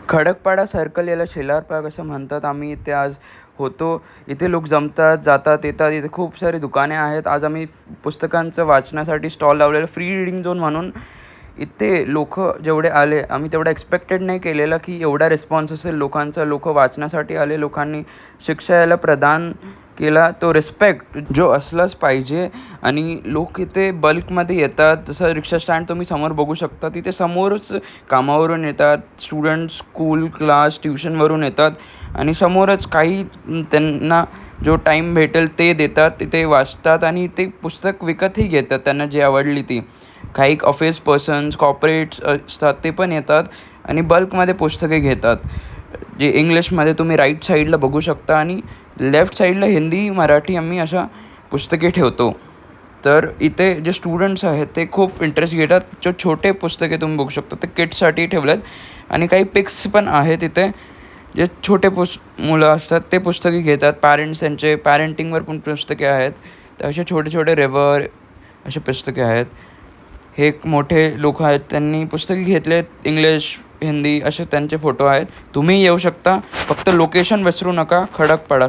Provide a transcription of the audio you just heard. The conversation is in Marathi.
खडकपाडा सर्कल याला शेलार पार्क असं म्हणतात. आम्ही इथे आज होतो. इथे लोक जमतात, जातात, येतात. इथे खूप सारी दुकाने आहेत. आज आम्ही पुस्तकांचं वाचण्यासाठी स्टॉल लावलेलं फ्री रीडिंग झोन म्हणून. इथे लोकं जेवढे आले, आम्ही तेवढं एक्सपेक्टेड नाही केलेलं की एवढा रिस्पॉन्स असेल लोकांचा. लोकं वाचण्यासाठी आले. लोकांनी शिक्षा याला प्रदान केला. तो रिस्पेक्ट जो असलाच पाहिजे. आणि लोक इथे बल्कमध्ये येतात. जसं रिक्षा स्टँड तुम्ही समोर बघू शकता. तिथे समोरच कामावरून येतात. स्टुडंट स्कूल, क्लास, ट्युशनवरून येतात आणि समोरच काही त्यांना जो टाईम भेटेल ते देतात. तिथे वाचतात आणि ते पुस्तक विकतही घेतात त्यांना जी आवडली ती. काही ऑफिस पर्सन्स, कॉर्पोरेट्स असतात ते पण येतात आणि बल्कमध्ये पुस्तके घेतात. जे इंग्लिशमध्ये तुम्ही राईट साईडला बघू शकता आणि लेफ्ट साईडला हिंदी, मराठी आम्ही अशा पुस्तके ठेवतो. तर इथे जे स्टुडंट्स आहेत ते खूप इंटरेस्ट घेतात. जो छोटे पुस्तके तुम्ही बघू शकता ते किड्ससाठी ठेवले आहेत आणि काही पिक्स पण आहेत इथे. जे छोटे मुलं असतात ते पुस्तके घेतात. पॅरेंट्स त्यांचे पॅरेंटिंगवर पण पुस्तके आहेत. तर असे छोटे छोटे रिव्हर असे पुस्तके आहेत. हे एक मोठे लोक आहेत त्यांनी पुस्तके घेतलेत. इंग्लिश, हिंदी असे त्यांचे फोटो आहेत. तुम्ही येऊ शकता. फक्त लोकेशन विसरू नका, खडकपाडा.